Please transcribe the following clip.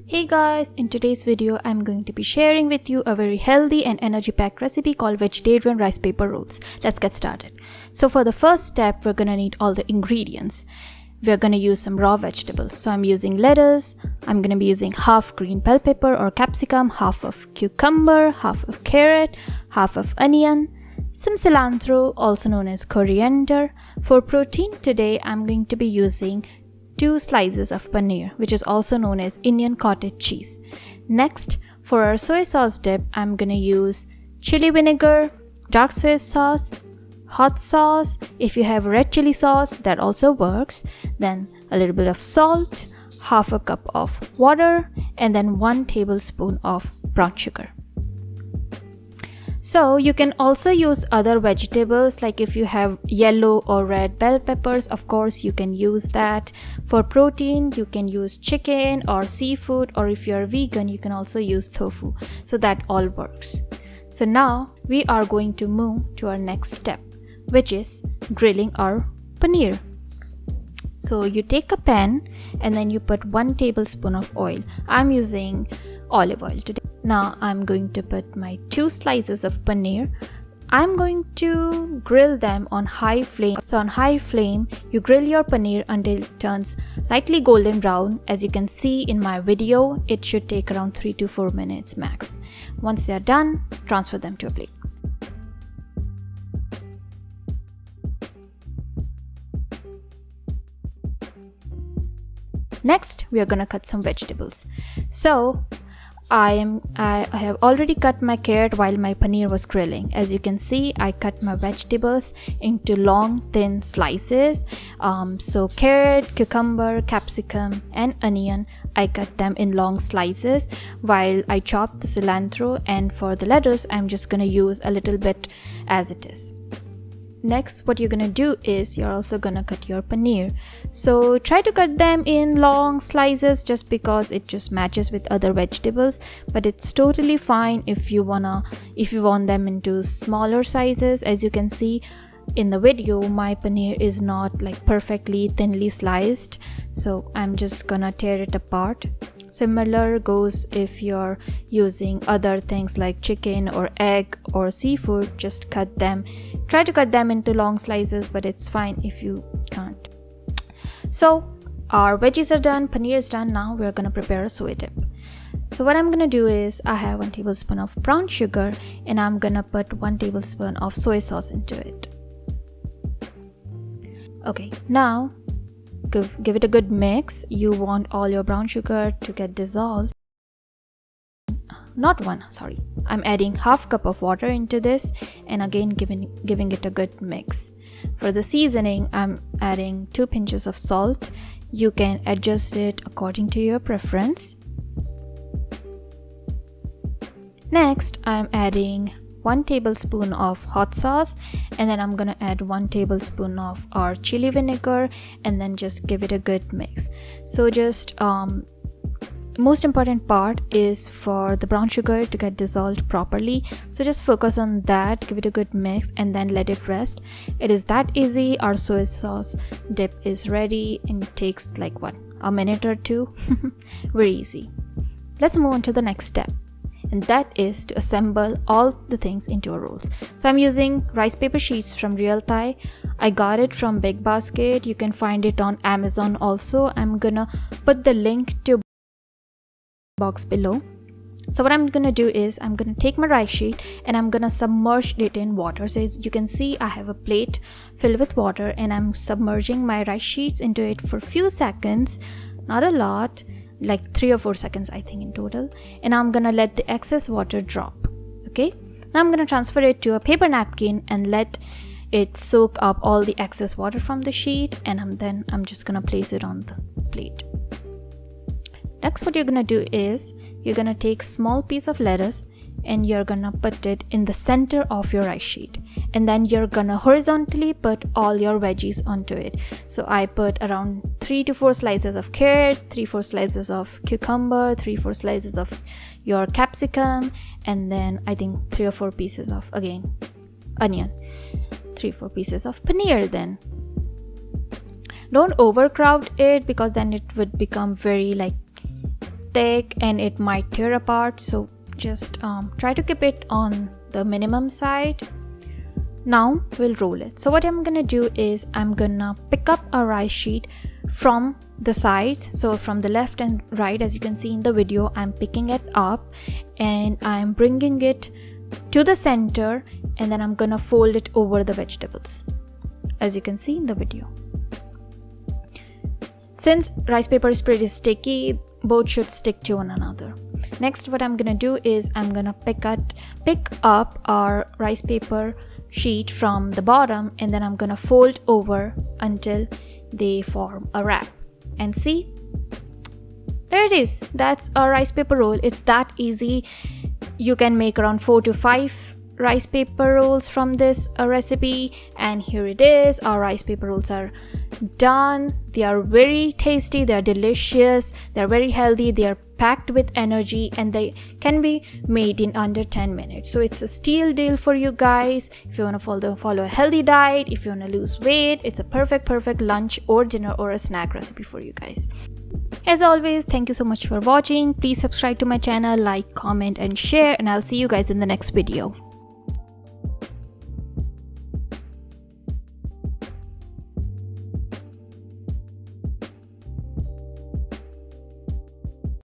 Hey guys, in today's video I'm going to be sharing with you a very healthy and energy packed recipe called vegetarian rice paper rolls. Let's get started. So for the first step, we're gonna need all the ingredients. We're gonna use some raw vegetables. So I'm using lettuce, I'm gonna be using half green bell pepper or capsicum, half of cucumber, half of carrot, half of onion, some cilantro, also known as coriander. For protein today, I'm going to be using 2 slices of paneer, which is also known as Indian cottage cheese. Next, for our soy sauce dip, I'm gonna use chili vinegar, dark soy sauce, hot sauce. If you have red chili sauce, that also works. Then a little bit of salt, half a cup of water, and then 1 tablespoon of brown sugar. So you can also use other vegetables, like if you have yellow or red bell peppers, of course you can use that. For protein, you can use chicken or seafood, or if you're vegan, you can also use tofu. So that all works. So now we are going to move to our next step, which is grilling our paneer. So you take a pan and then you put 1 tablespoon of oil. I'm using olive oil today. Now I'm going to put my 2 slices of paneer. I'm going to grill them on high flame. So on high flame, you grill your paneer until it turns lightly golden brown. As you can see in my video, it should take around 3 to 4 minutes max. Once they are done, transfer them to a plate. Next, we are gonna cut some vegetables. So I have already cut my carrot while my paneer was grilling. As you can see, I cut my vegetables into long thin slices. So carrot, cucumber, capsicum and onion, I cut them in long slices while I chop the cilantro, and for the lettuce I'm just gonna use a little bit as it is. Next, what you're gonna do is you're also gonna cut your paneer. So try to cut them in long slices just because it just matches with other vegetables, but it's totally fine if you want them into smaller sizes. As you can see in the video, my paneer is not like perfectly thinly sliced, so I'm just gonna tear it apart. Similar goes if you're using other things like chicken or egg or seafood. Just try to cut them into long slices, but it's fine if you can't. So our veggies are done, paneer is done. Now we're gonna prepare a soy dip. So what I'm gonna do is I have 1 tablespoon of brown sugar and I'm gonna put 1 tablespoon of soy sauce into it. Okay, now give it a good mix. You want all your brown sugar to get dissolved. I'm adding half cup of water into this, and again giving it a good mix. For the seasoning, I'm adding 2 pinches of salt. You can adjust it according to your preference. Next, I'm adding 1 tablespoon of hot sauce, and then I'm gonna add 1 tablespoon of our chili vinegar, and then just give it a good mix. So just most important part is for the brown sugar to get dissolved properly, so just focus on that, give it a good mix and then let it rest. It is that easy. Our soy sauce dip is ready and it takes like a minute or 2. Very easy. Let's move on to the next step, and that is to assemble all the things into our rolls. So I'm using rice paper sheets from Real Thai. I got it from Big Basket. You can find it on Amazon also. I'm gonna put the link to box below. So what I'm gonna do is I'm gonna take my rice sheet and I'm gonna submerge it in water. So as you can see, I have a plate filled with water and I'm submerging my rice sheets into it for a few seconds, not a lot, like 3 or 4 seconds I think in total, and I'm gonna let the excess water drop. Okay, now I'm gonna transfer it to a paper napkin and let it soak up all the excess water from the sheet, and I'm just gonna place it on the plate. Next, what you're gonna do is you're gonna take small piece of lettuce and you're gonna put it in the center of your rice sheet, and then you're gonna horizontally put all your veggies onto it. So I put around 3 to 4 slices of carrot, 3-4 slices of cucumber, 3-4 slices of your capsicum, and then I think 3 or 4 pieces of onion, 3-4 pieces of paneer. Then don't overcrowd it because then it would become very thick and it might tear apart, so just try to keep it on the minimum side. Now we'll roll it. So what I'm gonna do is I'm gonna pick up a rice sheet from the sides, so from the left and right. As you can see in the video, I'm picking it up and I'm bringing it to the center, and then I'm gonna fold it over the vegetables, as you can see in the video. Since rice paper is pretty sticky, both should stick to one another. Next, what I'm gonna do is I'm gonna pick up our rice paper sheet from the bottom, and then I'm gonna fold over until they form a wrap. And see, there it is. That's a rice paper roll. It's that easy. You can make around 4 to 5 rice paper rolls from this recipe, and here it is. Our rice paper rolls are done. They are very tasty, they are delicious, they are very healthy, they are packed with energy, and they can be made in under 10 minutes. So it's a steal deal for you guys. If you want to follow a healthy diet, if you want to lose weight, it's a perfect lunch or dinner or a snack recipe for you guys. As always, thank you so much for watching. Please subscribe to my channel, like, comment and share, and I'll see you guys in the next video.